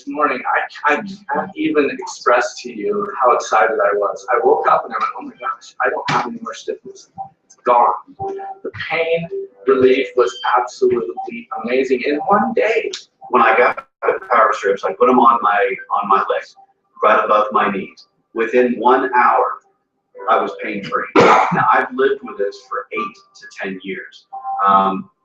morning, I can't even express to you how excited I was. I woke up and I went, oh my gosh, I don't have any more stiffness. It's gone. The pain relief was absolutely amazing in one day. When I got the power strips, I put them on my legs, right above my knees. Within 1 hour, I was pain-free. Now, I've lived with this for 8 to 10 years.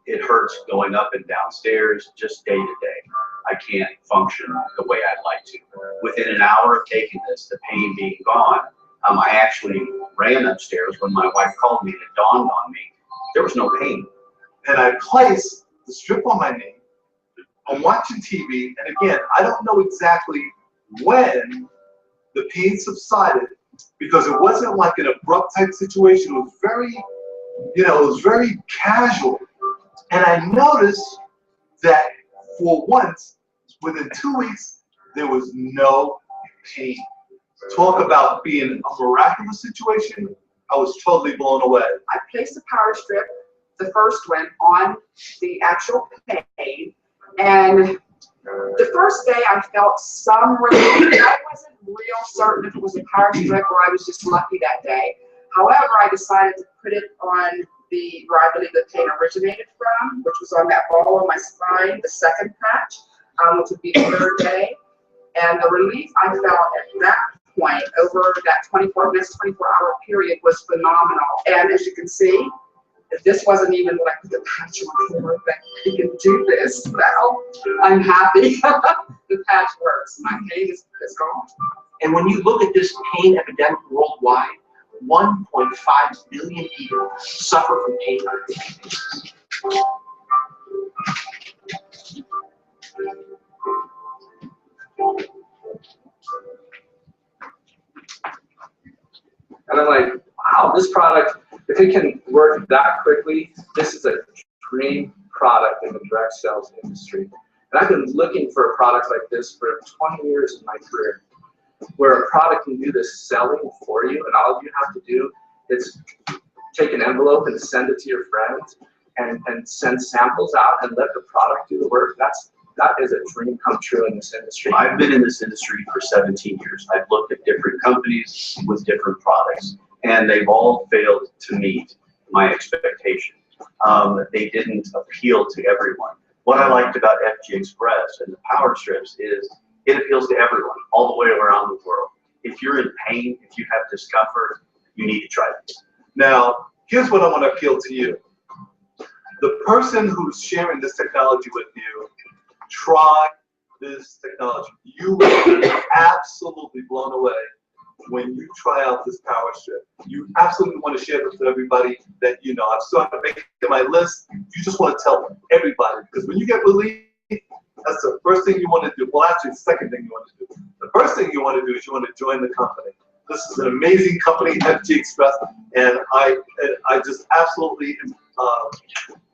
It hurts going up and downstairs, just day to day. I can't function the way I'd like to. Within an hour of taking this, the pain being gone, I actually ran upstairs when my wife called me and it dawned on me, there was no pain. And I placed the strip on my knee. I'm watching TV, and again, I don't know exactly when the pain subsided, because it wasn't like an abrupt type situation. It was very, it was very casual. And I noticed that for once, within 2 weeks, there was no pain. Talk about being a miraculous situation. I was totally blown away. I placed the power strip, the first one, on the actual pain. And the first day I felt some relief. I wasn't real certain if it was a power strip or I was just lucky that day. However, I decided to put it on where I believe the pain originated from, which was on that ball on my spine, the second patch, which would be the third day. And the relief I felt at that point over that 24-hour period was phenomenal. And as you can see, this wasn't even what I put the patch on for, but you can do this now. I'm happy. The patch works. My pain is gone. And when you look at this pain epidemic worldwide, 1.5 million people suffer from pain. And I'm like, wow, this product, if it can work that quickly, this is a dream product in the direct sales industry. And I've been looking for a product like this for 20 years in my career, where a product can do this selling for you, and all you have to do is take an envelope and send it to your friends and send samples out and let the product do the work. That is a dream come true in this industry. I've been in this industry for 17 years. I've looked at different companies with different products, and they've all failed to meet my expectation. They didn't appeal to everyone. What I liked about FGX breast and the power strips is it appeals to everyone, all the way around the world. If you're in pain, if you have discomfort, you need to try this. Now, here's what I want to appeal to you. The person who's sharing this technology with you, try this technology. You will be absolutely blown away when you try out this power strip. You absolutely want to share this with everybody that you know. I've started making my list. You just want to tell everybody, because when you get relief, that's the first thing you want to do. Well, actually, the second thing you want to do. The first thing you want to do is you want to join the company. This is an amazing company, FGX Breast, and I just absolutely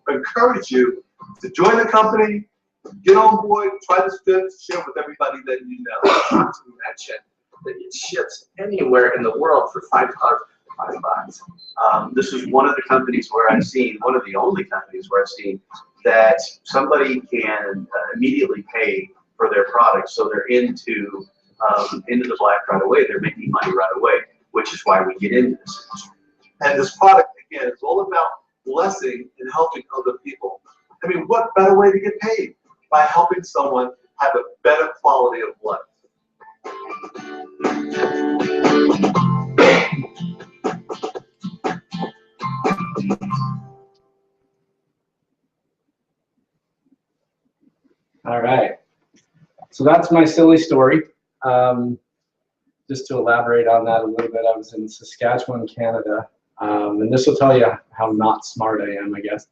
encourage you to join the company, get on board, try the strips, share with everybody that you know. Not to mention that it ships anywhere in the world for $5. This is one of the companies where I've seen, one of the only companies where I've seen that somebody can immediately pay for their product, so they're into the black right away. They're making money right away, which is why we get into this industry. And this product, again, is all about blessing and helping other people. I mean, what better way to get paid? By helping someone have a better quality of life. All right, so that's my silly story. Just to elaborate on that a little bit, I was in Saskatchewan, Canada, and this will tell you how not smart I am, I guess.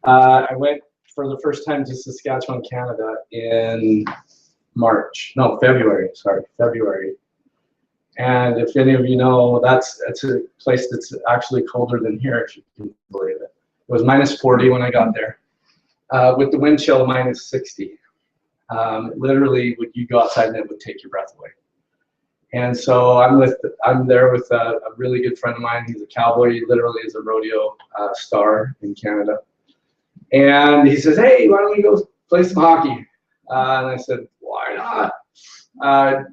I went for the first time to Saskatchewan, Canada in February. And if any of you know, that's a place that's actually colder than here, if you can believe it. It was -40 when I got there, with the wind chill -60. Literally, when you go outside and it would take your breath away. And so I'm there with a really good friend of mine. He's a cowboy. He literally is a rodeo star in Canada. And he says, "Hey, why don't we go play some hockey?" And I said, "Well, why not?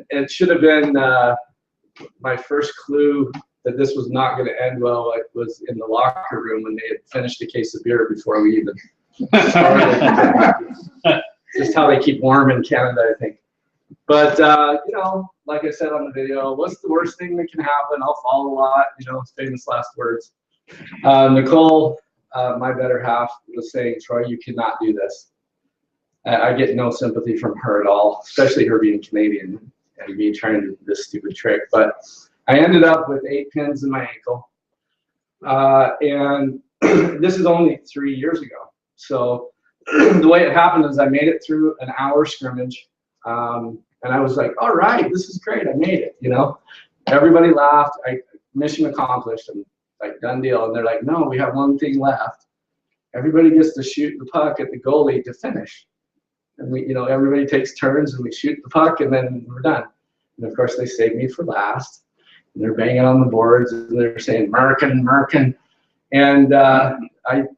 It should have been my first clue that this was not going to end well. It was in the locker room when they had finished a case of beer before we even started. Just how they keep warm in Canada, I think. But, you know, like I said on the video, what's the worst thing that can happen? I'll fall a lot, you know, famous last words. Nicole, my better half, was saying, Troy, you cannot do this. I get no sympathy from her at all, especially her being Canadian and me trying to do this stupid trick. But I ended up with 8 pins in my ankle. And this is only 3 years ago. So the way it happened is I made it through an hour scrimmage. And I was like, all right, this is great. I made it, you know. Everybody laughed. Mission accomplished. And like, done deal. And they're like, no, we have one thing left. Everybody gets to shoot the puck at the goalie to finish. And we, you know, everybody takes turns and we shoot the puck and then we're done. And of course they saved me for last. And they're banging on the boards and they're saying, Merkin, Merkin. And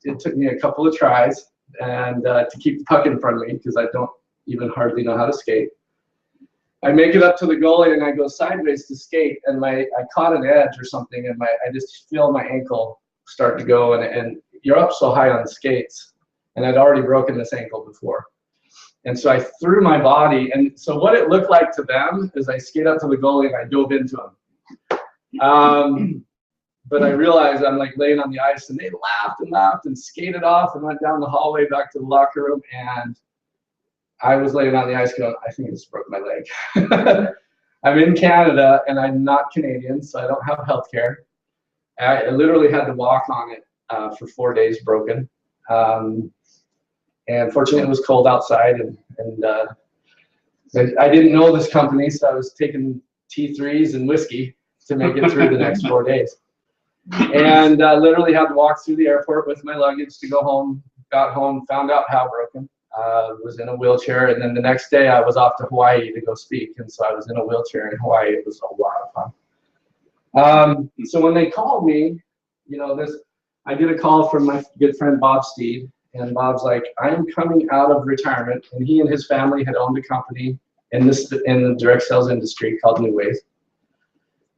it took me a couple of tries and to keep the puck in front of me because I don't even hardly know how to skate. I make it up to the goalie and I go sideways to skate and I caught an edge or something and I just feel my ankle start to go and you're up so high on the skates and I'd already broken this ankle before. And so I threw my body, and so what it looked like to them is I skate up to the goalie and I dove into him. But I realized I'm like laying on the ice and they laughed and skated off and went down the hallway back to the locker room, and I was laying on the ice going, I think I just broke my leg. I'm in Canada and I'm not Canadian, so I don't have health care. I literally had to walk on it for 4 days broken. And fortunately, it was cold outside, and I didn't know this company, so I was taking T3s and whiskey to make it through the next 4 days. And literally had to walk through the airport with my luggage to go home. Got home, found out how broken. Was in a wheelchair, and then the next day I was off to Hawaii to go speak, and so I was in a wheelchair in Hawaii. It was a lot of fun. So when they called me, you know, I get a call from my good friend Bob Steed. And Bob's like, I'm coming out of retirement, and he and his family had owned a company in the direct sales industry called New Ways.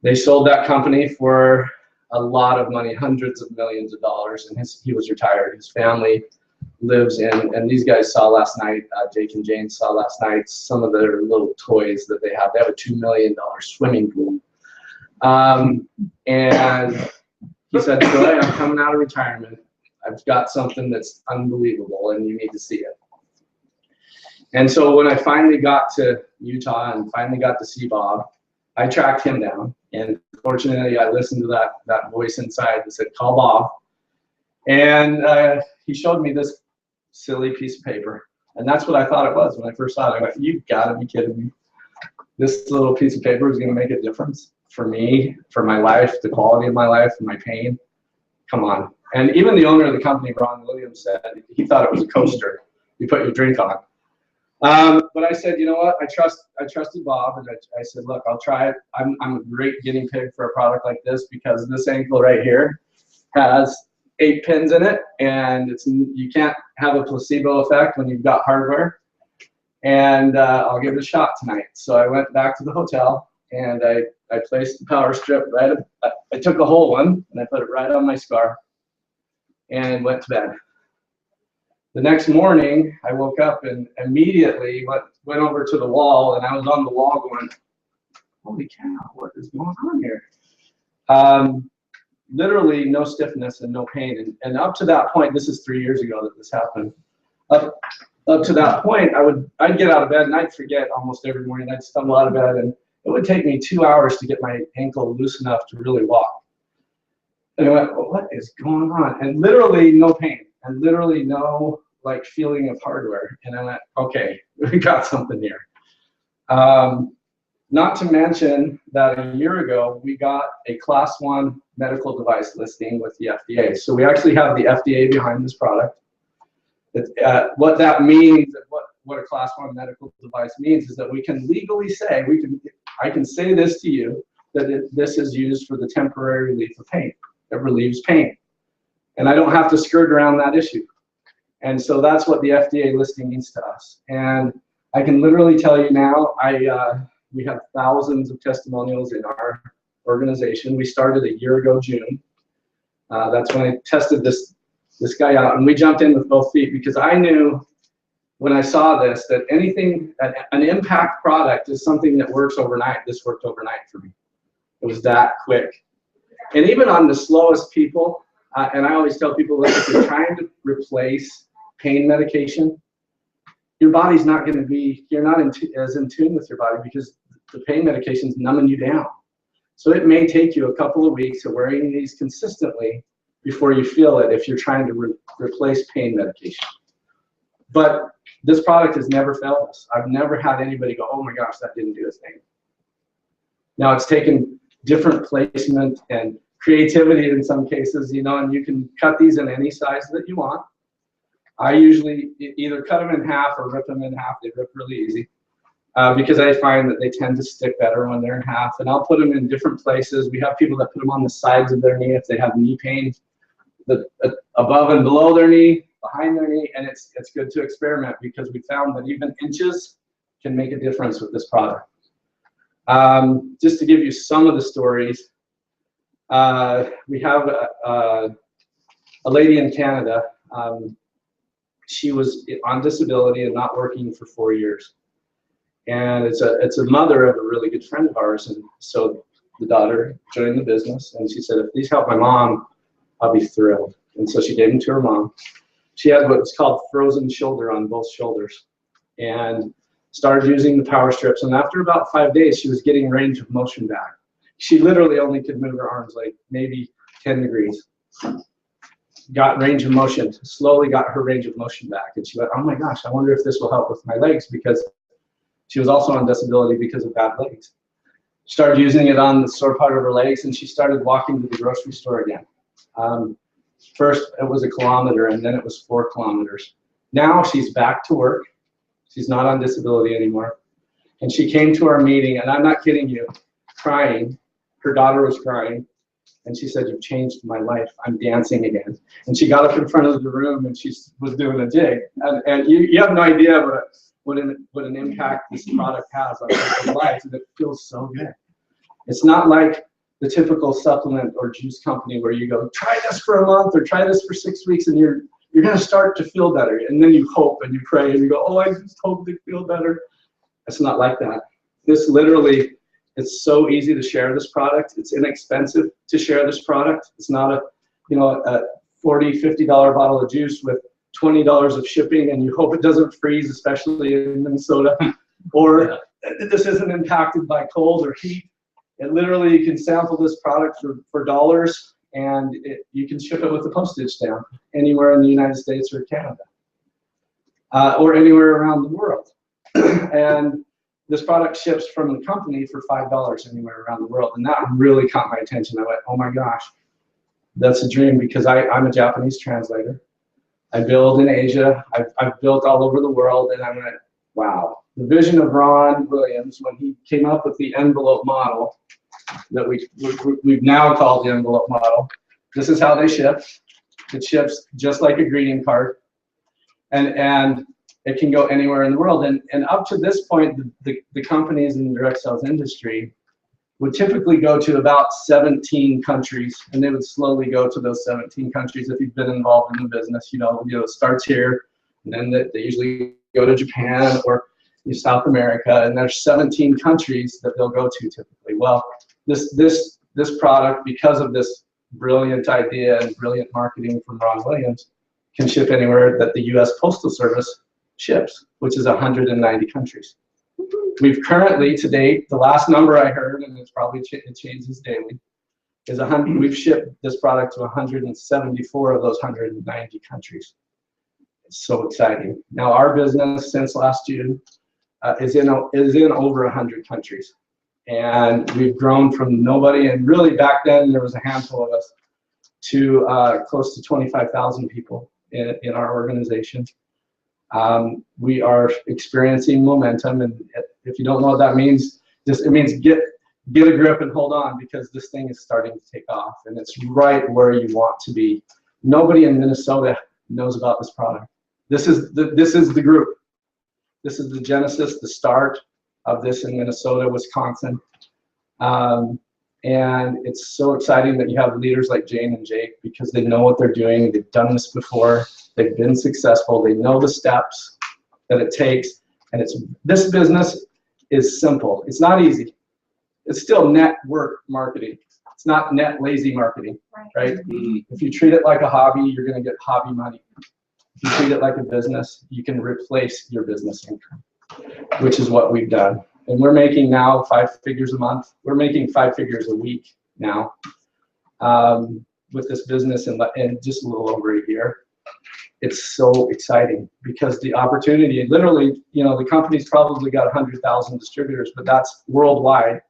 They sold that company for a lot of money, hundreds of millions of dollars, and he was retired. His family lives in, and these guys saw last night, Jake and Jane saw last night some of their little toys that they have. They have a $2 million swimming pool. And he said, Troy, I'm coming out of retirement. I've got something that's unbelievable and you need to see it. And so when I finally got to Utah and finally got to see Bob, I tracked him down. And fortunately, I listened to that voice inside that said, call Bob. And he showed me this silly piece of paper. And that's what I thought it was when I first saw it. I went, you've got to be kidding me. This little piece of paper is going to make a difference for me, for my life, the quality of my life, and my pain. Come on. And even the owner of the company, Ron Williams, said he thought it was a coaster you put your drink on. But I said, you know what? I trusted Bob, and I said, look, I'll try it. I'm a great guinea pig for a product like this because this ankle right here has 8 pins in it, and you can't have a placebo effect when you've got hardware. And I'll give it a shot tonight. So I went back to the hotel, and I placed the power strip right. I took a whole one and I put it right on my scar and went to bed. The next morning, I woke up and immediately went over to the wall, and I was on the wall going, holy cow, what is going on here? Literally no stiffness and no pain. And up to that point, this is 3 years ago that this happened. Up to that point, I'd get out of bed and I'd forget almost every morning. I'd stumble out of bed, and it would take me 2 hours to get my ankle loose enough to really walk. And I went, well, what is going on? And literally no pain, and literally no like feeling of hardware. And I went, okay, we got something here. Not to mention that a year ago, we got a Class 1 medical device listing with the FDA. So we actually have the FDA behind this product. What that means, what a Class 1 medical device means, is that we can legally say, I can say this to you, that this is used for the temporary relief of pain. It relieves pain. And I don't have to skirt around that issue. And so that's what the FDA listing means to us. And I can literally tell you now, we have thousands of testimonials in our organization. We started a year ago, June. That's when I tested this guy out, and we jumped in with both feet because I knew when I saw this that anything, an impact product is something that works overnight. This worked overnight for me. It was that quick. And even on the slowest people, and I always tell people, look, if you're trying to replace pain medication, your body's not going to be, you're not as in tune with your body because the pain medication's numbing you down. So it may take you a couple of weeks of wearing these consistently before you feel it if you're trying to replace pain medication. But this product has never failed us. I've never had anybody go, oh my gosh, that didn't do a thing. Now it's taken different placement and creativity in some cases, you know, and you can cut these in any size that you want. I usually either cut them in half or rip them in half. They rip really easy because I find that they tend to stick better when they're in half. And I'll put them in different places. We have people that put them on the sides of their knee if they have knee pain, above and below their knee, behind their knee, and it's good to experiment because we found that even inches can make a difference with this product. Just to give you some of the stories, we have a lady in Canada. She was on disability and not working for 4 years, and it's a mother of a really good friend of ours, and so the daughter joined the business, and she said, if these help my mom, I'll be thrilled. And so she gave them to her mom. She had what's called frozen shoulder on both shoulders and started using the power strips. And after about 5 days, she was getting range of motion back. She literally only could move her arms like maybe 10 degrees. Got range of motion, slowly got her range of motion back. And she went, oh my gosh, I wonder if this will help with my legs, because she was also on disability because of bad legs. Started using it on the sore part of her legs, and she started walking to the grocery store again. First it was 1 kilometer, and then it was 4 kilometers. Now she's back to work. She's not on disability anymore. And she came to our meeting, and I'm not kidding you, crying. Her daughter was crying. And she said, you've changed my life. I'm dancing again. And she got up in front of the room, and she was doing a jig. And you have no idea what an impact this product has on people's lives, and it feels so good. It's not like the typical supplement or juice company where you go, try this for a month or try this for 6 weeks, and you're going to start to feel better. And then you hope and you pray and you go, oh, I just hope they feel better. It's not like that. This literally, it's so easy to share this product. It's inexpensive to share this product. It's not a $40, $50 bottle of juice with $20 of shipping, and you hope it doesn't freeze, especially in Minnesota, or this isn't impacted by cold or heat. It literally, you can sample this product for dollars, and you can ship it with a postage stamp anywhere in the United States or Canada, or anywhere around the world. And this product ships from the company for $5 anywhere around the world, and that really caught my attention. I went, oh my gosh, that's a dream, because I'm a Japanese translator. I build in Asia. I've built all over the world, and I went, wow. The vision of Ron Williams, when he came up with the envelope model that we've now called the envelope model, this is how they ship. It ships just like a greeting card, and it can go anywhere in the world. And up to this point, the companies in the direct sales industry would typically go to about 17 countries, and they would slowly go to those 17 countries. If you've been involved in the business, it starts here, and then they usually go to Japan or South America, and there's 17 countries that they'll go to typically. Well, this product, because of this brilliant idea and brilliant marketing from Ron Williams, can ship anywhere that the U.S. Postal Service ships, which is 190 countries. We've currently, to date, the last number I heard, and it changes daily, is we've shipped this product to 174 of those 190 countries. It's so exciting. Now, our business since last June is in over 100 countries, and we've grown from nobody, and really back then there was a handful of us, to close to 25,000 people in our organization. We are experiencing momentum, and if you don't know what that means, it means get a grip and hold on, because this thing is starting to take off, and it's right where you want to be. Nobody in Minnesota knows about this product. This is the group. This is the genesis, the start of this in Minnesota, Wisconsin. And it's so exciting that you have leaders like Jane and Jake, because they know what they're doing. They've done this before. They've been successful. They know the steps that it takes. And this business is simple. It's not easy. It's still network marketing. It's not net lazy marketing, right? If you treat it like a hobby, you're going to get hobby money. If you treat it like a business, you can replace your business income, which is what we've done. And we're making now 5 figures a month. We're making 5 figures a week now with this business in just a little over a year. It's so exciting because the opportunity, literally, you know, the company's probably got 100,000 distributors, but that's worldwide.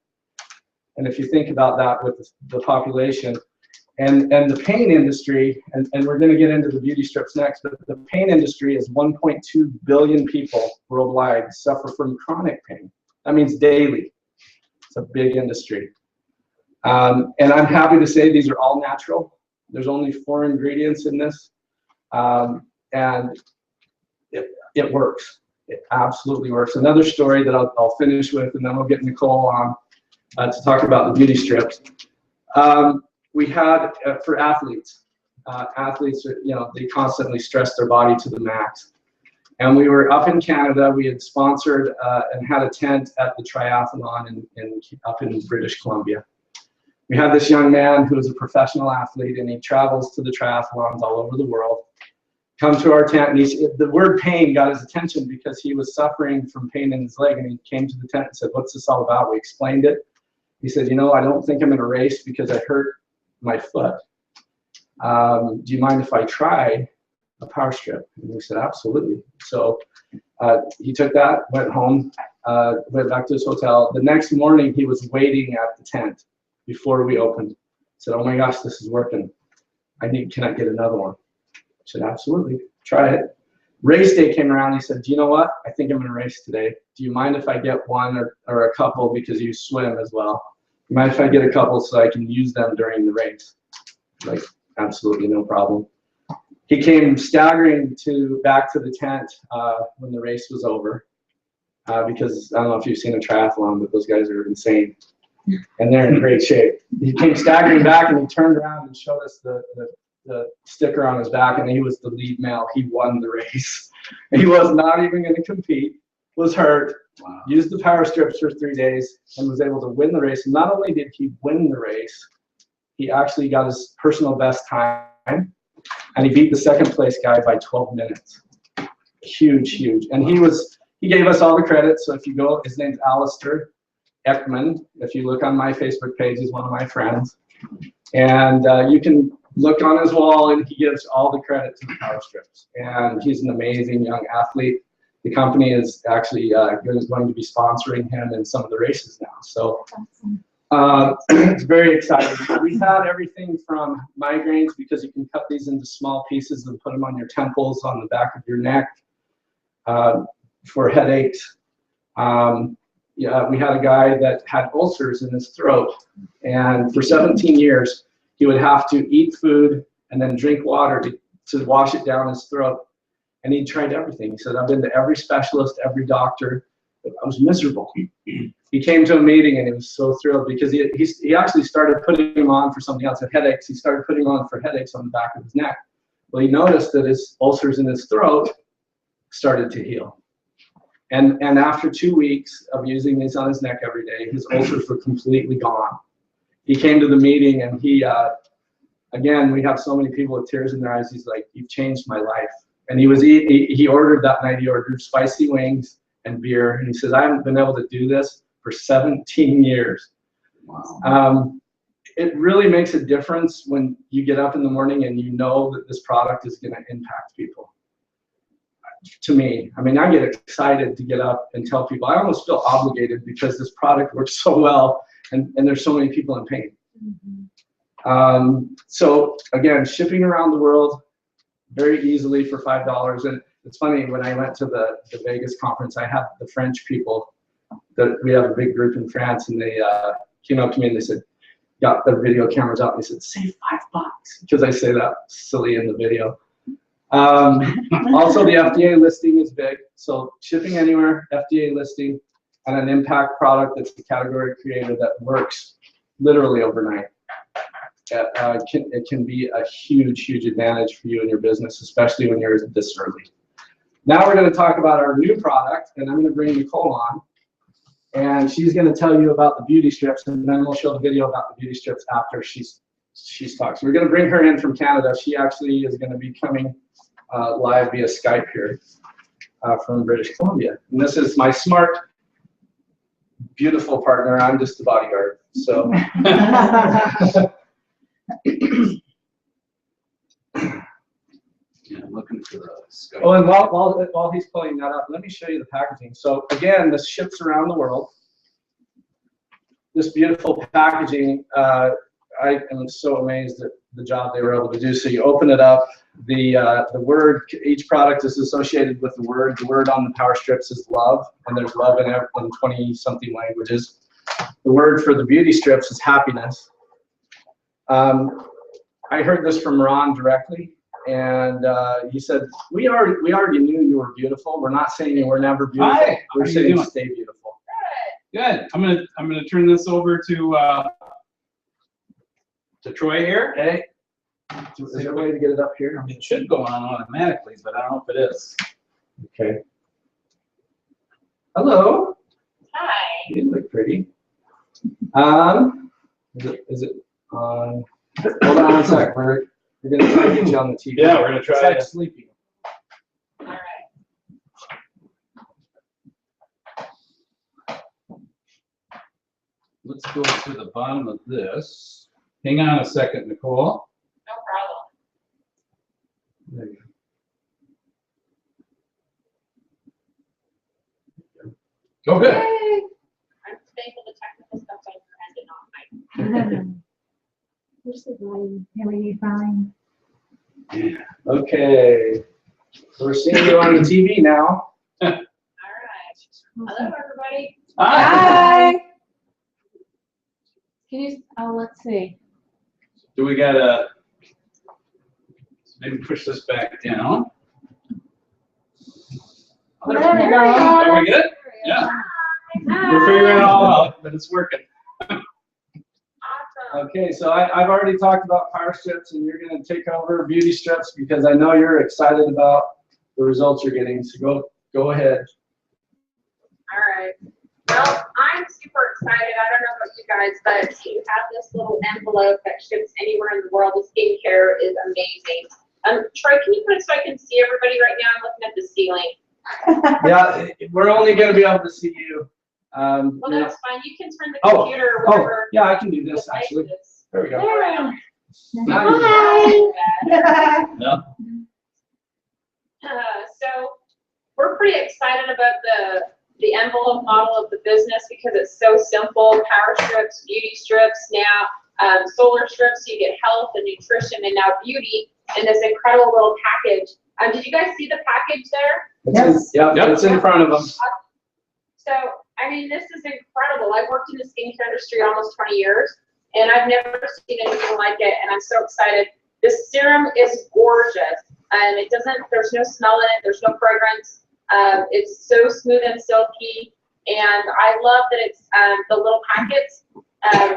And if you think about that with the population and the pain industry, and we're going to get into the beauty strips next, but the pain industry is 1.2 billion people worldwide suffer from chronic pain. That means daily. It's a big industry. And I'm happy to say these are all natural. There's only 4 ingredients in this. And it works. It absolutely works. Another story that I'll finish with, and then we'll get Nicole on to talk about the beauty strips. We had, for athletes, you know, they constantly stress their body to the max. And we were up in Canada. We had sponsored and had a tent at the triathlon up in British Columbia. We had this young man who is a professional athlete, and he travels to the triathlons all over the world. Come to our tent, and the word pain got his attention because he was suffering from pain in his leg, and he came to the tent and said, "What's this all about?" We explained it. He said, "You know, I don't think I'm in a race because I hurt my foot. Do you mind if I try a power strip?" And we said, "Absolutely." So he took that, went home, went back to his hotel. The next morning, he was waiting at the tent before we opened. Said, "Oh my gosh, this is working. Can I get another one?" I said, "Absolutely, try it." Race day came around. He said, "Do you know what? I think I'm going to race today. Do you mind if I get one or a couple, because you swim as well? Do you mind if I get a couple so I can use them during the race?" Like, absolutely no problem. He came staggering back to the tent when the race was over, because I don't know if you've seen a triathlon, but those guys are insane, and they're in great shape. He came staggering back, and he turned around and showed us the sticker on his back, and he was the lead male. He won the race. He was not even going to compete, was hurt, used the power strips for 3 days, and was able to win the race. And not only did he win the race, he actually got his personal best time, and he beat the second place guy by 12 minutes. Huge, huge. And he gave us all the credit. So if you go, his name's Alistair Ekman. If you look on my Facebook page, he's one of my friends. And you can look on his wall, and he gives all the credit to the power strips. And he's an amazing young athlete. The company is actually going to be sponsoring him in some of the races now. So it's very exciting. We had everything from migraines, because you can cut these into small pieces and put them on your temples, on the back of your neck, for headaches. Yeah, we had a guy that had ulcers in his throat, and for 17 years, he would have to eat food and then drink water to wash it down his throat. And he tried everything. He said, "I've been to every specialist, every doctor. I was miserable." He came to a meeting, and he was so thrilled because he actually started putting him on for something else. Had headaches. He started putting him on for headaches on the back of his neck. Well, he noticed that his ulcers in his throat started to heal. And after 2 weeks of using these on his neck every day, his ulcers were completely gone. He came to the meeting, and again, we have so many people with tears in their eyes. He's like, "You've changed my life." And he ordered that night, he ordered spicy wings and beer. And he says, "I haven't been able to do this for 17 years. Wow. It really makes a difference when you get up in the morning and you know that this product is going to impact people. To me, I mean, I get excited to get up and tell people. I almost feel obligated because this product works so well, and there's so many people in pain. So again, shipping around the world very easily for $5. And it's funny, when I went to the Vegas conference, I had the French people, we have a big group in France, and they came up to me and they said, got their video cameras out, and they said, "Save $5, because I say that silly in the video. Also, the FDA listing is big. So shipping anywhere, FDA listing, and an impact product that's a category creator that works literally overnight. It can be a huge, huge advantage for you and your business, especially when you're this early. Now we're going to talk about our new product, and I'm going to bring Nicole on, and she's going to tell you about the beauty strips, and then we'll show the video about the beauty strips after she's talked. So we're going to bring her in from Canada. She actually is going to be coming live via Skype here from British Columbia. And this is my smart, beautiful partner. I'm just the bodyguard. So. Yeah, I'm looking for the Skype. Oh, and while he's pulling that up, let me show you the packaging. So again, this ships around the world. This beautiful packaging, I am so amazed at the job they were able to do. So you open it up, the word, each product is associated with the word. The word on the power strips is love, and there's love in 20-something languages. The word for the beauty strips is happiness. I heard this from Ron directly, and he said, we already knew you were beautiful. We're not saying you were never beautiful. Hi, We're how you saying doing? stay beautiful. Good. I'm gonna turn this over to Troy here. Okay. Is there a way to get it up here? It should go on automatically, but I don't know if it is. Okay. Hello. Hi. You look pretty. Is it on? Hold on one sec. We're gonna try to get you on the TV. Yeah, we're gonna try It's like it. sleeping. All right. Let's go to the bottom of this. Hang on a second, Nicole. No problem. There you Go good. Yay. I'm thankful the technical stuff's on your end and not mine. Where's the volume? Hearing you fine? go. Okay. So we're seeing you on the TV now. All right. Hello, everybody. Hi. Can you, oh, let's see. Do we gotta maybe push this back down? There we go. Are we good? Yeah. We're figuring it all out, but it's working. Awesome. Okay, so I've already talked about power strips, and you're going to take over beauty strips because I know you're excited about the results you're getting. So go ahead. All right. Well, I'm super excited. I don't know about you guys, but you have this little envelope that ships anywhere in the world. The skincare is amazing. Troy, can you put it so I can see everybody right now? I'm looking at the ceiling. Yeah, we're only going to be able to see you. Well, you know. that's fine. You can turn the Oh, computer or Oh, whatever. yeah, I can do this actually. Places. There we go. Around. Now you- Hi. Yeah. So we're pretty excited about the envelope model of the business because it's so simple. Power strips, beauty strips, now solar strips, so you get health and nutrition, and now beauty in this incredible little package. Did you guys see the package there? Yep, it's in front of them. So, I mean, this is incredible. I've worked in the skincare industry almost 20 years, and I've never seen anything like it, and I'm so excited. This serum is gorgeous, and there's no smell in it, there's no fragrance. It's so smooth and silky, and I love that it's the little packets.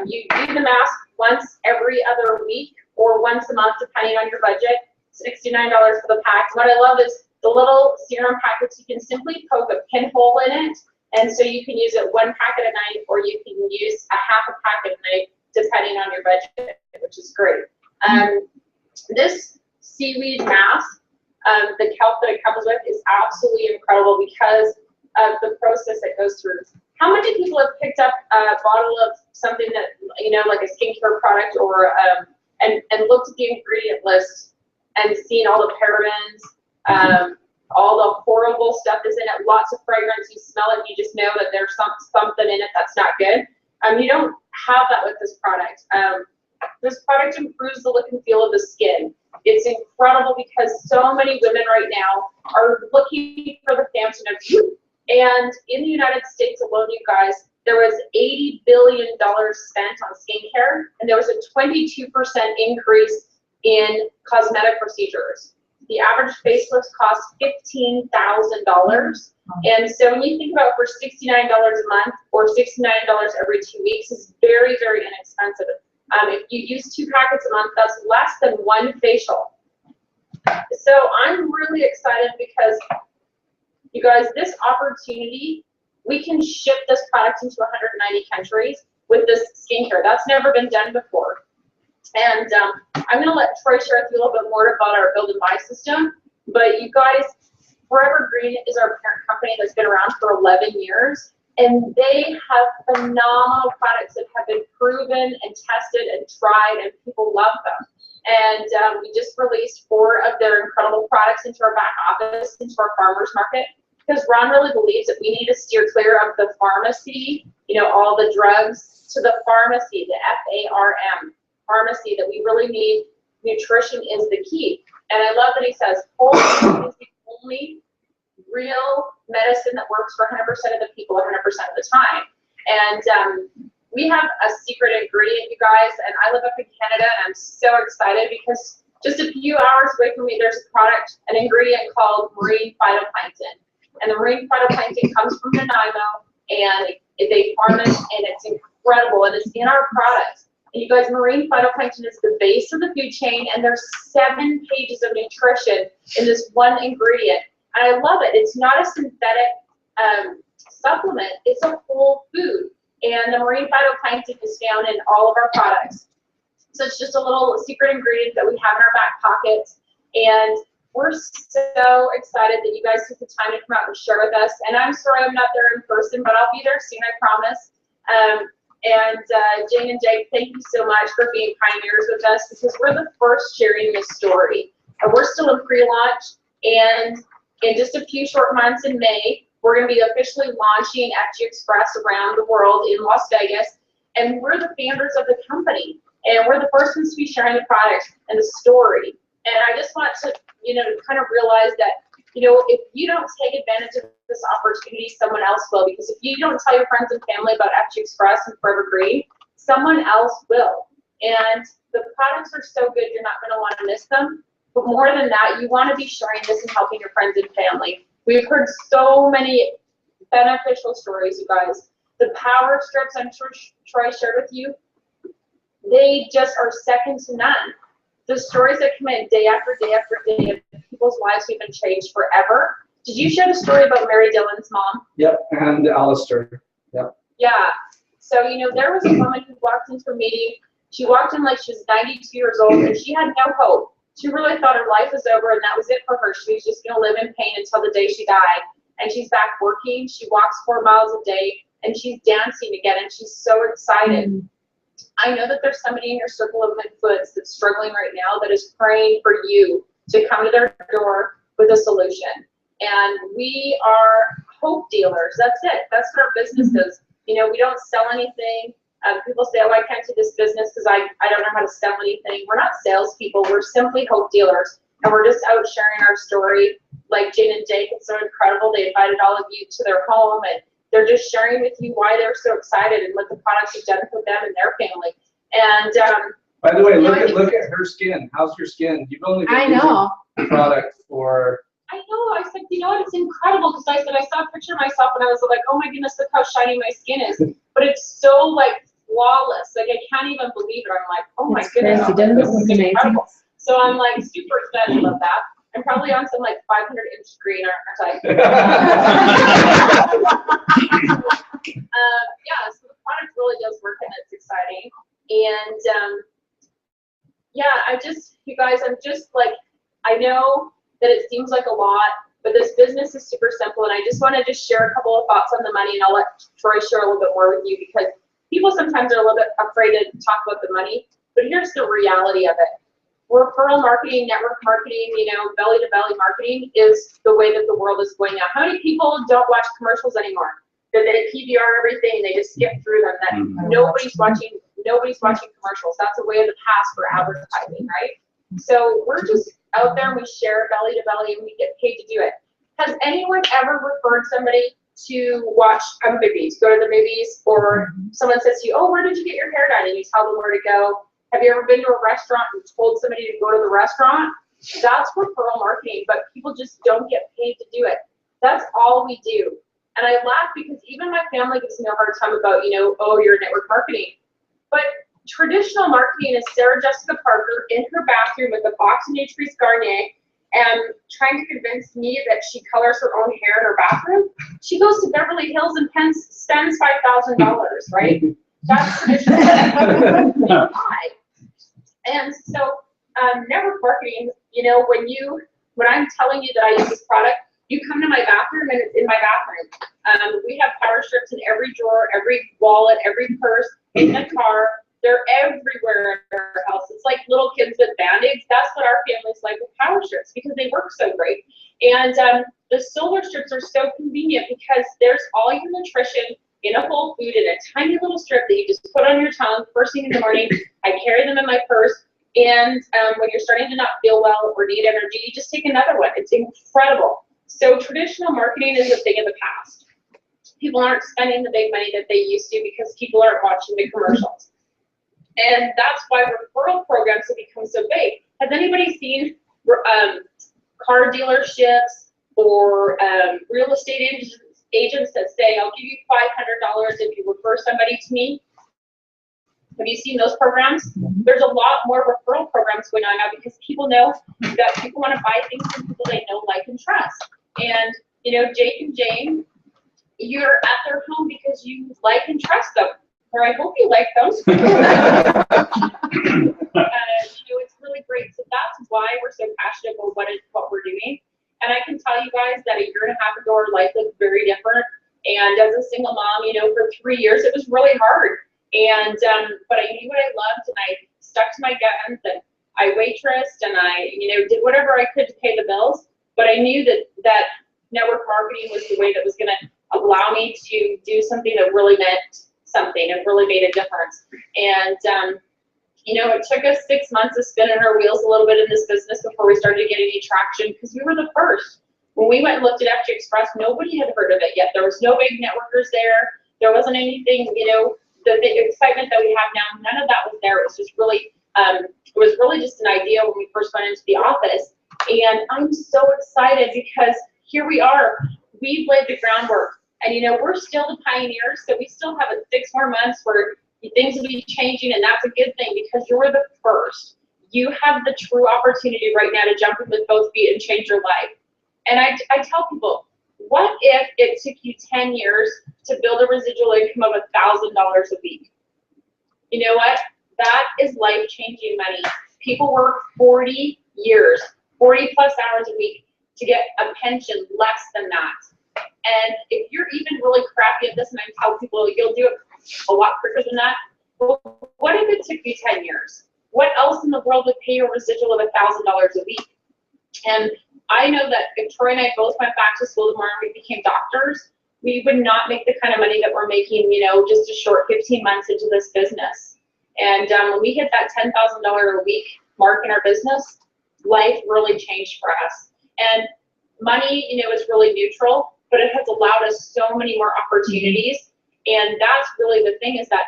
You do the mask once every other week or once a month, depending on your budget. $69 for the pack. What I love is the little serum packets. You can simply poke a pinhole in it, and so you can use it one packet a night, or you can use a half a packet a night, depending on your budget, which is great. This seaweed mask, the kelp that it comes with is absolutely incredible because of the process it goes through. How many people have picked up a bottle of something that, you know, like a skincare product, or and looked at the ingredient list and seen all the parabens, all the horrible stuff is in it, lots of fragrance, you smell it, you just know that there's something in it that's not good. You don't have that with this product. This product improves the look and feel of the skin. It's incredible because so many women right now are looking for the fountain of youth. And in the United States alone, you guys, there was $80 billion spent on skincare, and there was a 22% increase in cosmetic procedures. The average facelifts cost $15,000. And so when you think about for $69 a month or $69 every 2 weeks is very, very inexpensive. If you use 2 packets a month, that's less than 1 facial. So I'm really excited because, you guys, this opportunity, we can ship this product into 190 countries with this skincare. That's never been done before. And I'm going to let Troy share with you a little bit more about our build and buy system. But you guys, Forever Green is our parent company that's been around for 11 years. And they have phenomenal products that have been proven and tested and tried, and people love them. And we just released 4 of their incredible products into our back office, into our farmers market, because Ron really believes that we need to steer clear of the pharmacy, you know, all the drugs, to the pharmacy, the F-A-R-M, pharmacy, that we really need. Nutrition is the key. And I love that he says whole food is the only real medicine that works for 100% of the people 100% of the time. And we have a secret ingredient, you guys, and I live up in Canada, and I'm so excited because just a few hours away from me, there's a product, an ingredient called marine phytoplankton. And the marine phytoplankton comes from Nanaimo, and they farm it, and it's incredible, and it's in our products. And you guys, marine phytoplankton is the base of the food chain, and there's 7 pages of nutrition in this one ingredient. And I love it. It's not a synthetic supplement, it's a whole food. And the marine phytoplankton is found in all of our products. So it's just a little secret ingredient that we have in our back pockets. And we're so excited that you guys took the time to come out and share with us. And I'm sorry I'm not there in person, but I'll be there soon, I promise. Jane and Jake, thank you so much for being pioneers with us, because we're the first sharing this story. We're still in pre-launch, and in just a few short months in May, we're going to be officially launching FGX around the world in Las Vegas, and we're the founders of the company, and we're the first ones to be sharing the product and the story. And I just want to, you know, kind of realize that, you know, if you don't take advantage of this opportunity, someone else will. Because if you don't tell your friends and family about FGX and Forever Green, someone else will. And the products are so good, you're not going to want to miss them. But more than that, you want to be sharing this and helping your friends and family. We've heard so many beneficial stories, you guys. The power strips I'm sure Troy shared with you, they just are second to none. The stories that come in day after day after day of people's lives who've been changed forever. Did you share the story about Mary Dillon's mom? Yep, and Alistair. Yep. Yeah. So, you know, there was a woman who walked into a meeting. She walked in like she was 92 years old, and she had no hope. She really thought her life was over, and that was it for her. She was just going to live in pain until the day she died. And she's back working. She walks 4 miles a day, and she's dancing again, and she's so excited. Mm-hmm. I know that there's somebody in your circle of influence that's struggling right now that is praying for you to come to their door with a solution. And we are hope dealers. That's it. That's what our business is. You know, we don't sell anything. People say, oh, I can't do this business because I don't know how to sell anything. We're not salespeople. We're simply hope dealers. And we're just out sharing our story. Like Jane and Jake, it's so incredible. They invited all of you to their home, and they're just sharing with you why they're so excited and what the products have done for them and their family. And by the way, look at her skin. How's your skin? You've only been using the product for. I know. I said, you know what? It's incredible, because I said I saw a picture of myself and I was like, oh my goodness, look how shiny my skin is. But it's so like flawless. Like I can't even believe it. I'm like, oh my goodness, this is incredible. So I'm like super excited about that. I'm probably on some like 500-inch screen, aren't I? Yeah, so the product really does work, and it's exciting. And yeah, you guys, I'm just like, I know that it seems like a lot, but this business is super simple, and I just want to share a couple of thoughts on the money, and I'll let Troy share a little bit more with you, because people sometimes are a little bit afraid to talk about the money, but here's the reality of it. Referral marketing, network marketing, you know, belly-to-belly marketing is the way that the world is going now. How many people don't watch commercials anymore? That they PVR everything and they just skip through them. That nobody's watching commercials. That's a way of the past for advertising, right? So we're just out there and we share belly-to-belly and we get paid to do it. Has anyone ever referred somebody to watch movies, go to the movies, or someone says to you, oh, where did you get your hair done? And you tell them where to go. Have you ever been to a restaurant and told somebody to go to the restaurant? That's referral marketing, but people just don't get paid to do it. That's all we do. And I laugh because even my family gives me a hard time about, oh, you're network marketing. But traditional marketing is Sarah Jessica Parker in her bathroom with a box of Nutrice Garnier and trying to convince me that she colors her own hair in her bathroom. She goes to Beverly Hills and spends $5,000, right? That's traditional marketing. And so network marketing, when I'm telling you that I use this product, you come to my bathroom and it's in my bathroom. We have power strips in every drawer, every wallet, every purse, in the car. They're everywhere in our house. It's like little kids with Band-Aids. That's what our family's like with power strips because they work so great. And the solar strips are so convenient because there's all your nutrition in a whole food in a tiny little strip that you just put on your tongue first thing in the morning. I carry them in my purse. And when you're starting to not feel well or need energy, you just take another one. It's incredible. So traditional marketing is a thing of the past. People aren't spending the big money that they used to because people aren't watching the commercials. And that's why referral programs have become so big. Has anybody seen car dealerships or real estate agents that say, I'll give you $500 if you refer somebody to me? Have you seen those programs? There's a lot more referral programs going on now because people know that people want to buy things from people they know, like, and trust. And, Jake and Jane, you're at their home because you like and trust them. Or I hope you like them. It's really great. So that's why we're so passionate about what we're doing. And I can tell you guys that a year and a half ago, our life looked very different. And as a single mom, for 3 years, it was really hard. And, but I knew what I loved and I stuck to my guns and I waitressed and I, did whatever I could to pay the bills. But I knew that network marketing was the way that was going to allow me to do something that really meant something and really made a difference. And, it took us 6 months of spinning our wheels a little bit in this business before we started to get any traction because we were the first. When we went and looked at FGX Express, nobody had heard of it yet. There was no big networkers there. There wasn't anything, the excitement that we have now, none of that was there. It was just really, just an idea when we first went into the office. And I'm so excited because here we are. We've laid the groundwork. And we're still the pioneers, so we still have 6 more months where things will be changing, and that's a good thing because you're the first. You have the true opportunity right now to jump in with both feet and change your life. And I tell people, what if it took you 10 years to build a residual income of $1,000 a week? You know what? That is life-changing money. People work 40 years, 40 plus hours a week to get a pension less than that. And if you're even really crappy at this, and I tell people you'll do it a lot quicker than that, well, what if it took you 10 years? What else in the world would pay a residual of $1,000 a week? And I know that if Troy and I both went back to school tomorrow and we became doctors, we would not make the kind of money that we're making, just a short 15 months into this business. And when we hit that $10,000 a week mark in our business, life really changed for us. And money, is really neutral, but it has allowed us so many more opportunities. And that's really the thing, is that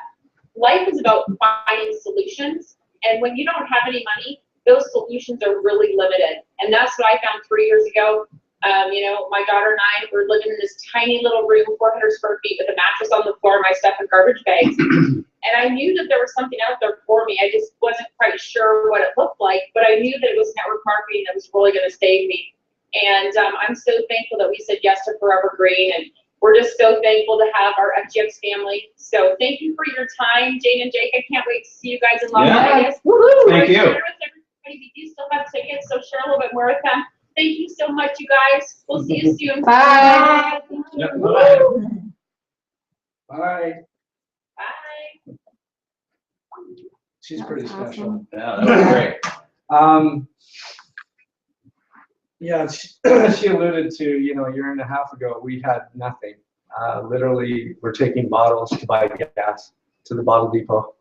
life is about finding solutions. And when you don't have any money, those solutions are really limited. And that's what I found 3 years ago. My daughter and I were living in this tiny little room, 400 square feet, with a mattress on the floor, my stuff in garbage bags. And I knew that there was something out there for me. I just wasn't quite sure what it looked like, but I knew that it was network marketing that was really going to save me. And I'm so thankful that we said yes to Forever Green, and we're just so thankful to have our FGX family. So thank you for your time, Jane and Jake. I can't wait to see you guys in Las Vegas. Thank you. We do still have tickets, so share a little bit more with them. Thank you so much, you guys. We'll see you soon. Bye. Yep, bye. Bye. Bye. She's That pretty was special. awesome. Yeah, that was great. Yeah, she alluded to, a year and a half ago, we had nothing. Literally, we're taking bottles to buy gas to the bottle depot.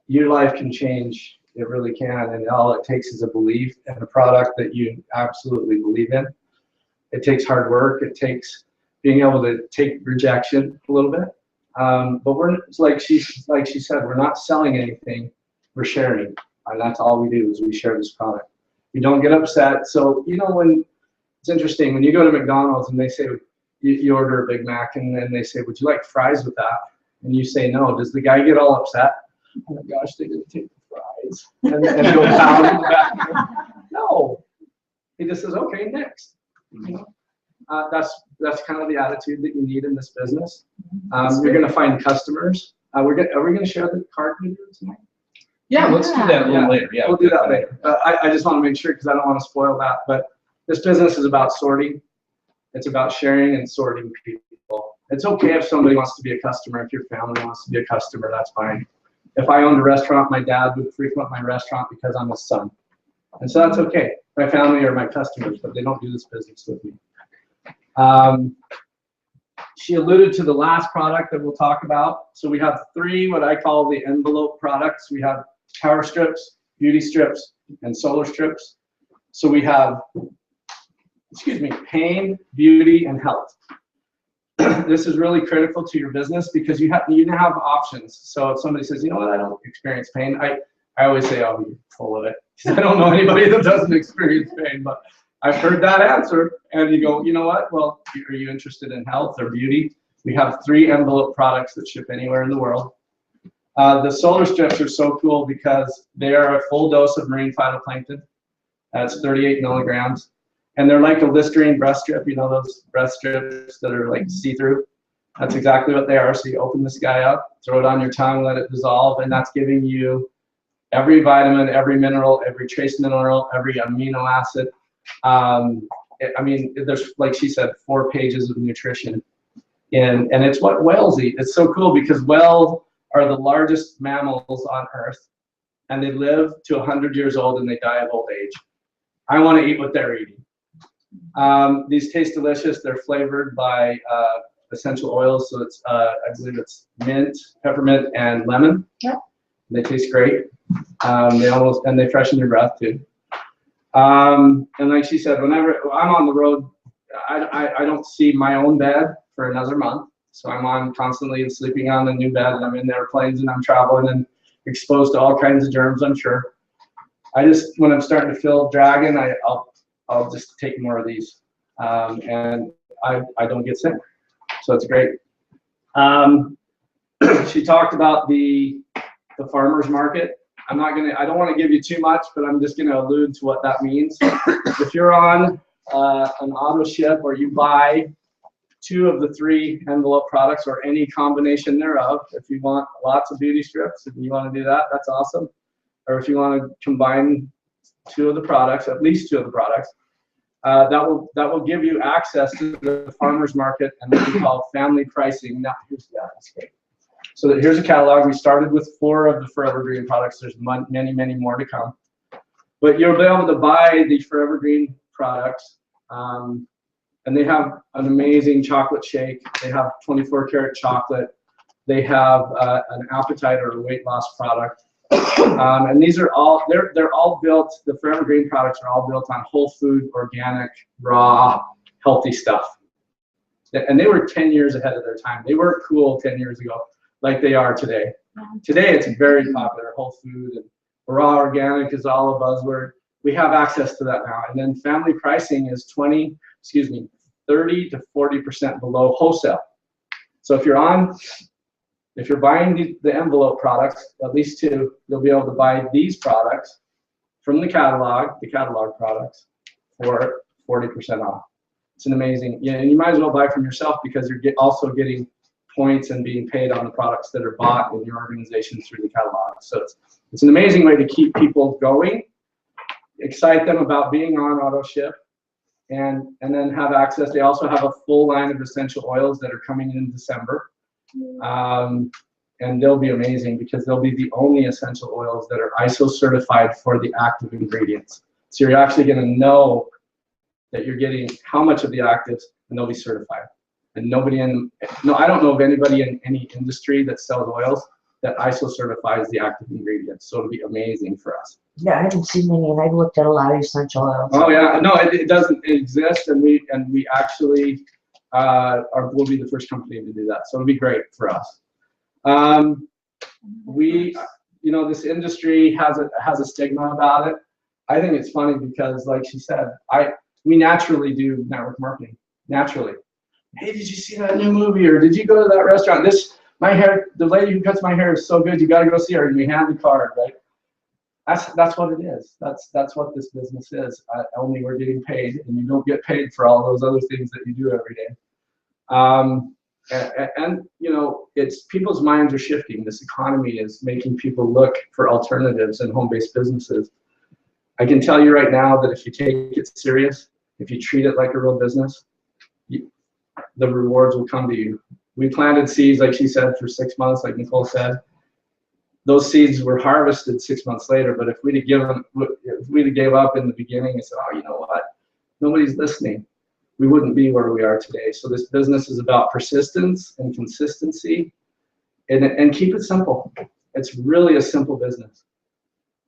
Your life can change. It really can. And all it takes is a belief and a product that you absolutely believe in. It takes hard work. It takes being able to take rejection a little bit. But we're, like she said, we're not selling anything. We're sharing. And that's all we do, is we share this product. We don't get upset. So, you know, when it's interesting, when you go to McDonald's and they say, you order a Big Mac and then they say, would you like fries with that? And you say no. Does the guy get all upset? Oh my gosh, they didn't take the fries. And go pound in the back. No. He just says, okay, next. You know? That's kind of the attitude that you need in this business. You're going to find customers. Are we going to share the card video tonight? Yeah, let's do that a little later. Yeah, we'll do that later. I just want to make sure because I don't want to spoil that. But this business is about sorting. It's about sharing and sorting people. It's okay if somebody wants to be a customer. If your family wants to be a customer, that's fine. If I owned a restaurant, my dad would frequent my restaurant because I'm his son. And so that's okay. My family are my customers, but they don't do this business with me. She alluded to the last product that we'll talk about. So we have 3 what I call the envelope products. We have power strips, beauty strips, and solar strips. So we have, pain, beauty, and health. This is really critical to your business because you have options. So if somebody says, you know what, I don't experience pain, I always say, oh, you're full of it. I don't know anybody that doesn't experience pain, but I've heard that answer. And you go, you know what, well, are you interested in health or beauty? We have 3 envelope products that ship anywhere in the world. The solar strips are so cool because they are a full dose of marine phytoplankton. That's 38 milligrams. And they're like a Listerine breast strip, you know, those breast strips that are like see-through. That's exactly what they are. So you open this guy up, throw it on your tongue, let it dissolve, and that's giving you every vitamin, every mineral, every trace mineral, every amino acid. I mean, there's, like she said, 4 pages of nutrition. And it's what whales eat. It's so cool because whales are the largest mammals on Earth, and they live to 100 years old and they die of old age. I want to eat what they're eating. These taste delicious. They're flavored by essential oils. So it's, I believe it's mint, peppermint, and lemon. Yep. They taste great. They freshen your breath too. And like she said, whenever I'm on the road, I don't see my own bed for another month. So I'm on constantly and sleeping on a new bed, and I'm in airplanes and I'm traveling and exposed to all kinds of germs, I'm sure. When I'm starting to feel dragging, I'll just take more of these, and I don't get sick, so it's great. She talked about the farmers market. I don't want to give you too much, but I'm just going to allude to what that means. If you're on an auto ship or you buy 2 of the 3 envelope products or any combination thereof, if you want lots of beauty strips, if you want to do that, that's awesome. Or if you want to combine 2 of the products, at least 2 of the products, that will give you access to the farmers market and what we call family pricing. Now, that's great. So here's a catalog. We started with 4 of the Forever Green products. There's many, many more to come. But you'll be able to buy the Forever Green products, and they have an amazing chocolate shake. They have 24 karat chocolate. They have an appetite or a weight loss product. And these are all, they're all built, the Forever Green products are all built on whole food, organic, raw, healthy stuff. And they were 10 years ahead of their time. They weren't cool 10 years ago like they are today. Today it's very popular, whole food and raw organic is all a buzzword. We have access to that now. And then family pricing is 30 to 40% below wholesale. So if you're buying the envelope products, at least 2, you'll be able to buy these products from the catalog products, for 40% off. It's an amazing, and you might as well buy from yourself because you're also getting points and being paid on the products that are bought in your organization through the catalog. So it's an amazing way to keep people going, excite them about being on auto ship, and then have access. They also have a full line of essential oils that are coming in December. And they'll be amazing because they'll be the only essential oils that are ISO certified for the active ingredients. So you're actually going to know that you're getting how much of the actives, and they'll be certified. And I don't know of anybody in any industry that sells oils that ISO certifies the active ingredients. So it'll be amazing for us. Yeah, I haven't seen many, and I've looked at a lot of essential oils. Oh yeah, no, it doesn't exist, and we actually we'll be the first company to do that. So it'll be great for us. This industry has a stigma about it. I think it's funny because, like she said, we naturally do network marketing. Naturally. Hey, did you see that new movie? Or did you go to that restaurant? The lady who cuts my hair is so good. You got to go see her. And you hand the card, right? That's what it is. That's what this business is. Only we're getting paid, and you don't get paid for all those other things that you do every day. And you know, it's people's minds are shifting. This economy is making people look for alternatives in home-based businesses. I can tell you right now that if you take it serious, if you treat it like a real business, the rewards will come to you. We planted seeds, like she said, for 6 months, like Nicole said. Those seeds were harvested 6 months later, but if we'd have gave up in the beginning and said, oh, you know what, nobody's listening, we wouldn't be where we are today. So this business is about persistence and consistency, and keep it simple. It's really a simple business.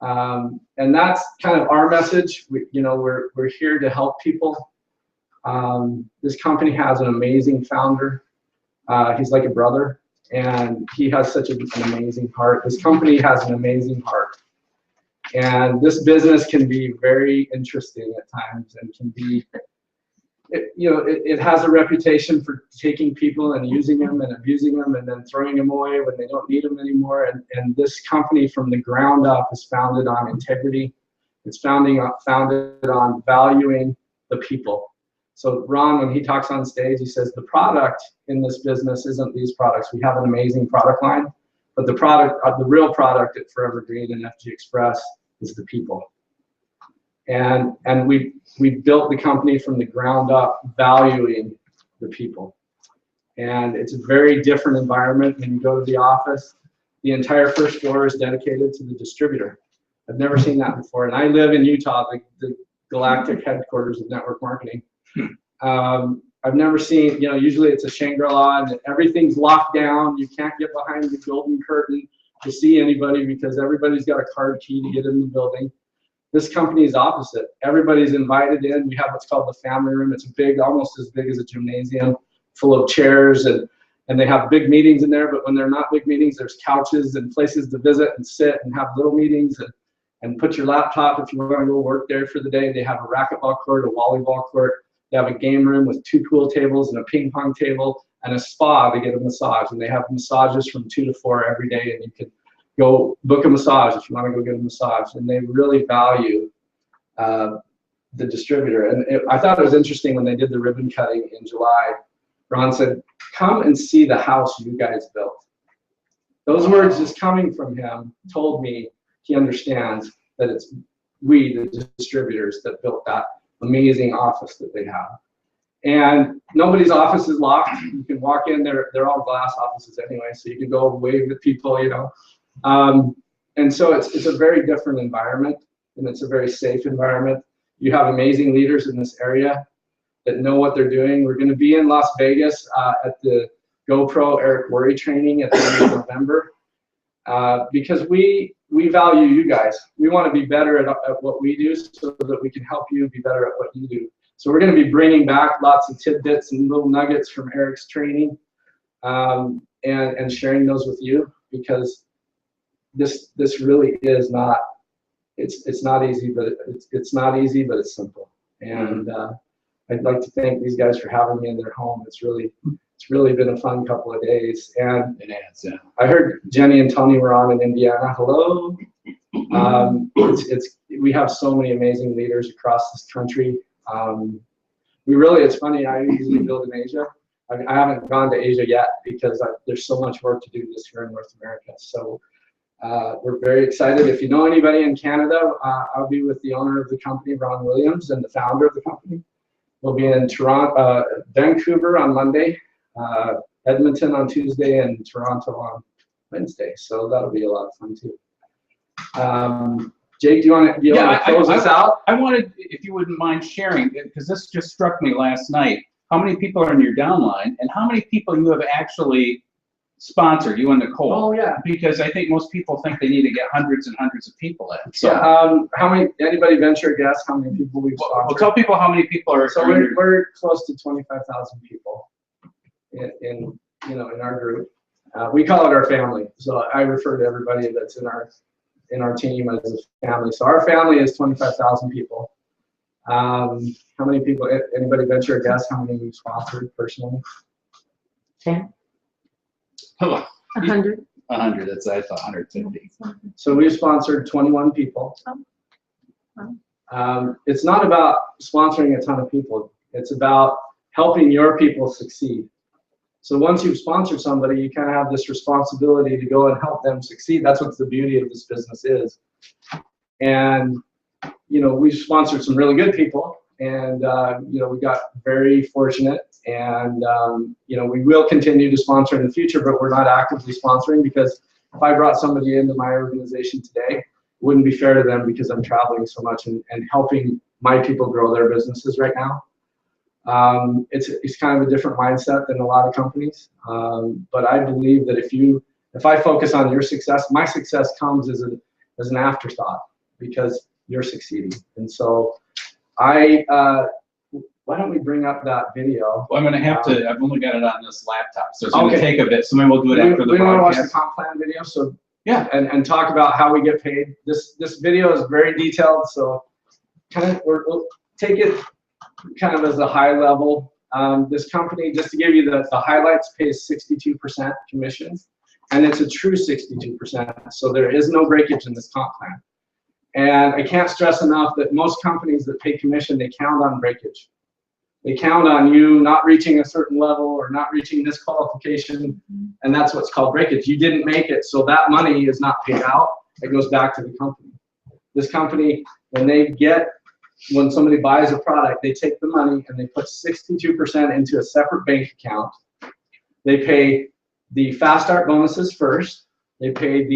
And that's kind of our message. We're here to help people. This company has an amazing founder. He's like a brother, and he has such an amazing heart. This company has an amazing heart. And this business can be very interesting at times, and can be, it has a reputation for taking people and using them and abusing them and then throwing them away when they don't need them anymore. And this company from the ground up is founded on integrity. It's founded on valuing the people. So Ron, when he talks on stage, he says the product in this business isn't these products. We have an amazing product line, but the real product at Forever Green and FG Express is the people. And we built the company from the ground up, valuing the people. And it's a very different environment when you go to the office. The entire first floor is dedicated to the distributor. I've never seen that before. And I live in Utah, the galactic headquarters of network marketing. I've never seen, usually it's a Shangri-La and everything's locked down. You can't get behind the golden curtain to see anybody because everybody's got a card key to get in the building. This company is opposite. Everybody's invited in. We have what's called the family room. It's big, almost as big as a gymnasium, full of chairs, and they have big meetings in there. But when they're not big meetings, there's couches and places to visit and sit and have little meetings and put your laptop if you want to go work there for the day. They have a racquetball court, a volleyball court. They have a game room with 2 pool tables and a ping pong table and a spa to get a massage. And they have massages from 2 to 4 every day, and you can go book a massage if you want to go get a massage. And they really value the distributor. And I thought it was interesting when they did the ribbon cutting in July. Ron said, come and see the house you guys built. Those words just coming from him told me he understands that it's we, the distributors, that built that amazing office that they have. And nobody's office is locked. You can walk in, they're all glass offices anyway, so you can go wave at people, and so it's a very different environment, and it's a very safe environment. You have amazing leaders in this area that know what they're doing. We're going to be in Las Vegas at the GoPro Eric Worre training at the end of November because we value you guys. We want to be better at what we do so that we can help you be better at what you do. So we're going to be bringing back lots of tidbits and little nuggets from Eric's training and sharing those with you, because this really is not, it's not easy, but it's not easy, but it's simple. And I'd like to thank these guys for having me in their home. It's really been a fun couple of days. And It adds, yeah. I heard Jenny and Tony were on in Indiana. Hello. We have so many amazing leaders across this country. It's funny, I usually build in Asia. I haven't gone to Asia yet because there's so much work to do just here in North America. So we're very excited. If you know anybody in Canada, I'll be with the owner of the company, Ron Williams, and the founder of the company. We'll be in Toronto, Vancouver on Monday, Edmonton on Tuesday, and Toronto on Wednesday. So that'll be a lot of fun too. Jake, do you want to close us out? I wanted, if you wouldn't mind sharing, because this just struck me last night, how many people are in your downline and how many people you have actually sponsored, you and Nicole. Oh, yeah. Because I think most people think they need to get hundreds and hundreds of people in. So, yeah, anybody venture a guess how many people we've sponsored? Well, tell people how many people are. So we're close to 25,000 people in our group. We call it our family. So I refer to everybody that's in our in our team as a family. So our family is 25,000 people. How many people, anybody venture a guess how many we've sponsored personally? 10? 100. 100, that's, I thought 150. So we've sponsored 21 people. Oh. It's not about sponsoring a ton of people. It's about helping your people succeed. So once you've sponsored somebody, you kind of have this responsibility to go and help them succeed. That's what the beauty of this business is. And, you know, we've sponsored some really good people, and, you know, we got very fortunate, and, you know, we will continue to sponsor in the future, but we're not actively sponsoring, because if I brought somebody into my organization today, it wouldn't be fair to them, because I'm traveling so much and helping my people grow their businesses right now. It's kind of a different mindset than a lot of companies, but I believe that if I focus on your success, my success comes as an afterthought, because you're succeeding. And so why don't we bring up that video? Well, I'm gonna have to, I've only got it on this laptop, so it's gonna take a bit, so maybe we'll do it after the we want to watch the broadcast. comp plan video, so Yeah. and talk about how we get paid. This video is very detailed, so kind of we'll take it kind of as a high level. This company, just to give you the highlights, pays 62% commission, and it's a true 62%, so there is no breakage in this comp plan. And I can't stress enough that most companies that pay commission, they count on breakage. They count on you not reaching a certain level or not reaching this qualification, and that's what's called breakage. You didn't make it, so that money is not paid out. It goes back to the company. This company, when somebody buys a product, they take the money and they put 62% into a separate bank account. They pay the fast start bonuses first. They pay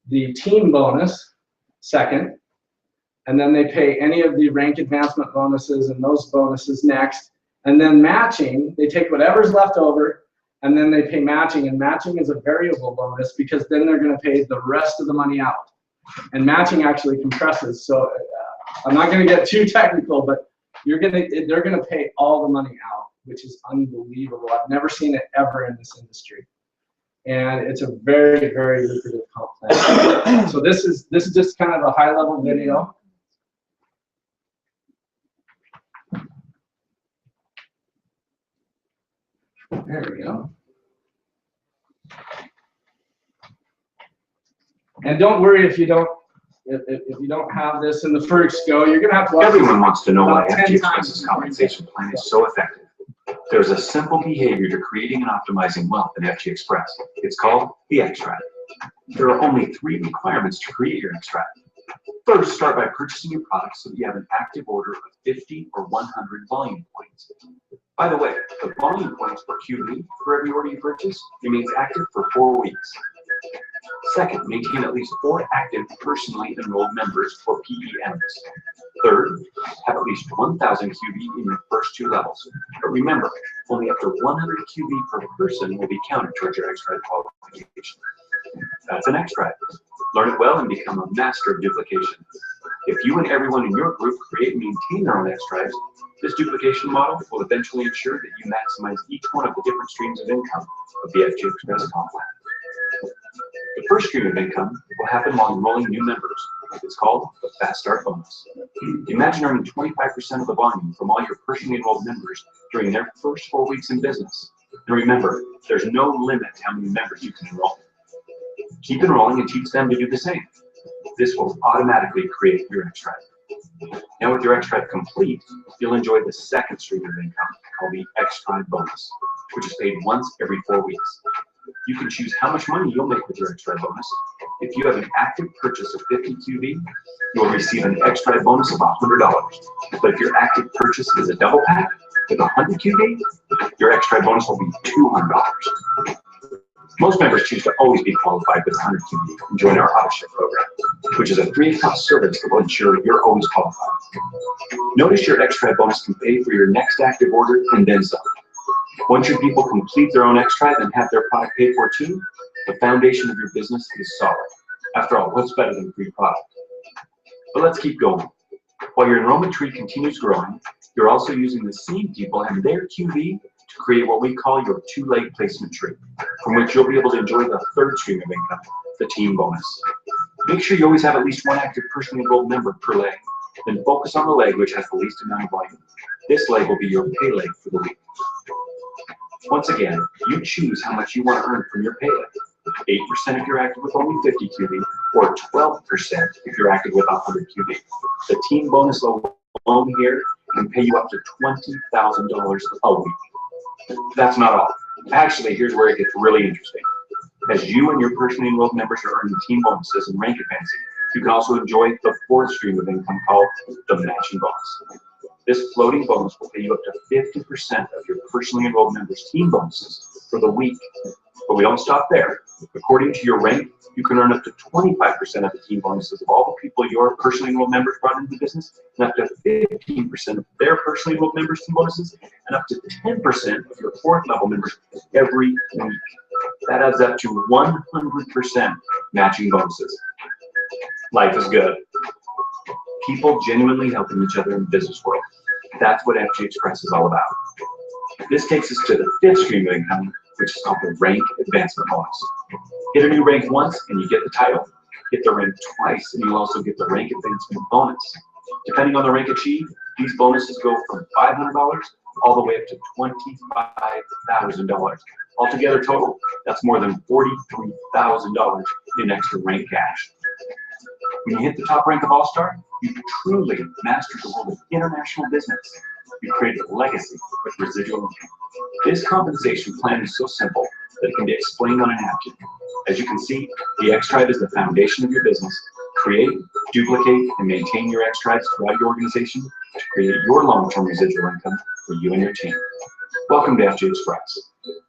the team bonus second, and then they pay any of the rank advancement bonuses and those bonuses next. And then matching, they take whatever's left over, and then they pay matching. And matching is a variable bonus, because then they're going to pay the rest of the money out. And matching actually compresses. So I'm not going to get too technical, but they're going to pay all the money out, which is unbelievable. I've never seen it ever in this industry. And it's a very, very lucrative comp plan. So this is just kind of a high level video. There we go. And don't worry if you don't have this in the first go. You're gonna have to watch. Everyone wants to know why about 10 FGX's compensation plan is so effective. There's a simple behavior to creating and optimizing wealth in FG Express. It's called the extract. There are only 3 requirements to create your extract. First, start by purchasing your product so that you have an active order of 50 or 100 volume points. By the way, the volume points per QB for every order you purchase remains active for 4 weeks. Second, maintain at least 4 active personally enrolled members, or PEMs. Third, have at least 1,000 QB in your first 2 levels. But remember, only up to 100 QB per person will be counted towards your extract qualification. That's an extract. Learn it well and become a master of duplication. If you and everyone in your group create and maintain their own extracts, this duplication model will eventually ensure that you maximize each one of the different streams of income of the FG Express comp plan. The first stream of income will happen while enrolling new members. It's called the Fast Start Bonus. Imagine earning 25% of the volume from all your personally enrolled members during their first 4 weeks in business. And remember, there's no limit to how many members you can enroll. Keep enrolling and teach them to do the same. This will automatically create your extract. Now with your extract complete, you'll enjoy the second stream of income called the extract bonus, which is paid once every 4 weeks. You can choose how much money you'll make with your extract bonus. If you have an active purchase of 50 QB, you'll receive an extract bonus of $100. But if your active purchase is a double pack with 100 QB, your extract bonus will be $200. Most members choose to always be qualified with 100 QB and join our auto ship program, which is a free cost service that will ensure you're always qualified. Notice your extract bonus can pay for your next active order and then some. Once your people complete their own extract and have their product paid for too, the foundation of your business is solid. After all, what's better than free product? But let's keep going. While your enrollment tree continues growing, you're also using the same people and their QB to create what we call your 2-leg placement tree, from which you'll be able to enjoy the third stream of income, the team bonus. Make sure you always have at least one active personally enrolled member per leg. Then focus on the leg which has the least amount of volume. This leg will be your pay leg for the week. Once again, you choose how much you want to earn from your pay leg. 8% if you're active with only 50 QB, or 12% if you're active with 100 QB. The team bonus alone here can pay you up to $20,000 a week. That's not all. Actually, here's where it gets really interesting. As you and your personally enrolled members are earning team bonuses and rank advancing, you can also enjoy the fourth stream of income called the matching bonus. This floating bonus will pay you up to 50% of your personally enrolled members' team bonuses for the week. But we don't stop there. According to your rank, you can earn up to 25% of the team bonuses of all the people your personally enrolled members brought into the business, and up to 15% of their personally enrolled members' team bonuses, and up to 10% of your fourth level members every week. That adds up to 100% matching bonuses. Life is good. People genuinely helping each other in the business world. That's what FG Express is all about. This takes us to the fifth stream of income, which is called the rank advancement bonus. Hit a new rank once and you get the title. Hit the rank twice and you also get the rank advancement bonus. Depending on the rank achieved, these bonuses go from $500 all the way up to $25,000. Altogether total, that's more than $43,000 in extra rank cash. When you hit the top rank of All-Star, you truly mastered the world of international business. You created a legacy with residual income. This compensation plan is so simple that it can be explained on a napkin. As you can see, the X-Tribe is the foundation of your business. Create, duplicate, and maintain your X-Tribes throughout your organization to create your long-term residual income for you and your team. Welcome to FG Express.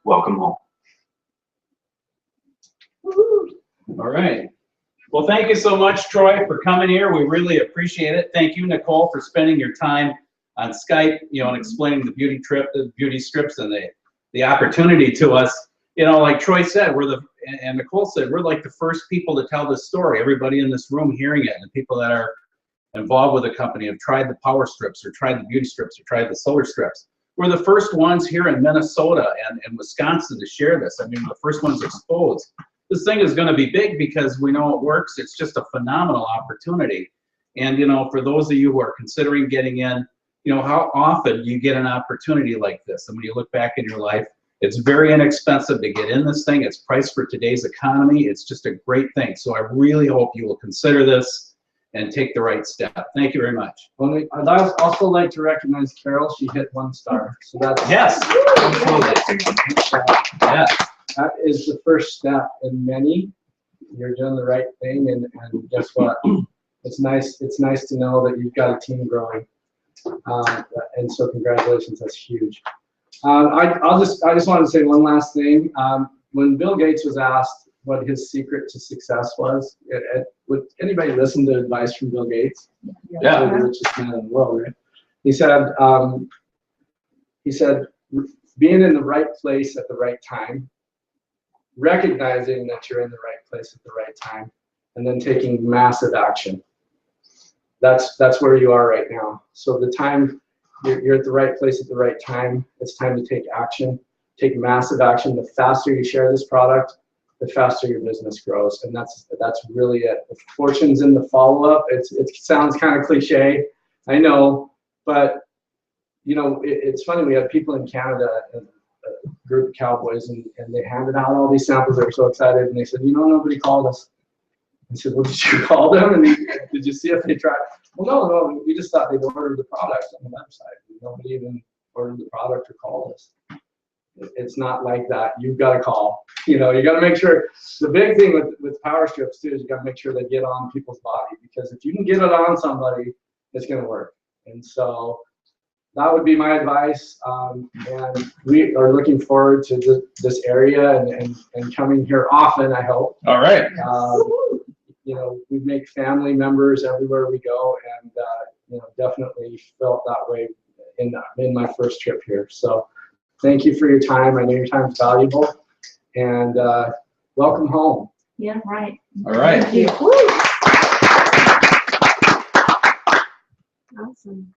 Welcome home. All right. Well, thank you so much, Troy, for coming here. We really appreciate it. Thank you, Nicole, for spending your time on Skype, and explaining the beauty strips, and the opportunity to us. Like Troy said, and Nicole said, we're like the first people to tell this story. Everybody in this room hearing it, and the people that are involved with the company have tried the power strips, or tried the beauty strips, or tried the solar strips. We're the first ones here in Minnesota and Wisconsin to share this. I mean, the first ones exposed. This thing is going to be big because we know it works. It's just a phenomenal opportunity. And, for those of you who are considering getting in, how often do you get an opportunity like this? And when you look back in your life, it's very inexpensive to get in this thing. It's priced for today's economy. It's just a great thing. So I really hope you will consider this and take the right step. Thank you very much. Well, I'd also like to recognize Carol. She hit 1 star. So that's yes. Yes. That is the first step in many. You're doing the right thing, and guess what? It's nice to know that you've got a team growing. And so congratulations, that's huge. I just wanted to say one last thing. When Bill Gates was asked what his secret to success was, would anybody listen to advice from Bill Gates? Yeah. The richest man in the world, right? He said, being in the right place at the right time, recognizing that you're in the right place at the right time, and then taking massive action. That's where you are right now. So the time you're at the right place at the right time, it's time to take action, take massive action. The faster you share this product, the faster your business grows, and that's really it. The fortune's in the follow-up. It sounds kind of cliche, I know, but it's funny. We had people in Canada, a group of cowboys, and they handed out all these samples. They were so excited, and they said, nobody called us. I said, well, did you call them? And did you see if they tried? Well, no, we just thought they'd ordered the product on the website. Nobody even ordered the product or called us. It's not like that. You've got to call. You got to make sure. The big thing with power strips too is you got to make sure they get on people's body, because if you can get it on somebody, it's going to work. And so that would be my advice. And we are looking forward to this area and coming here often, I hope. All right. We make family members everywhere we go, and definitely felt that way in my first trip here. So thank you for your time. I know your time is valuable, and welcome home. Yeah, right. All right. Thank you. Awesome.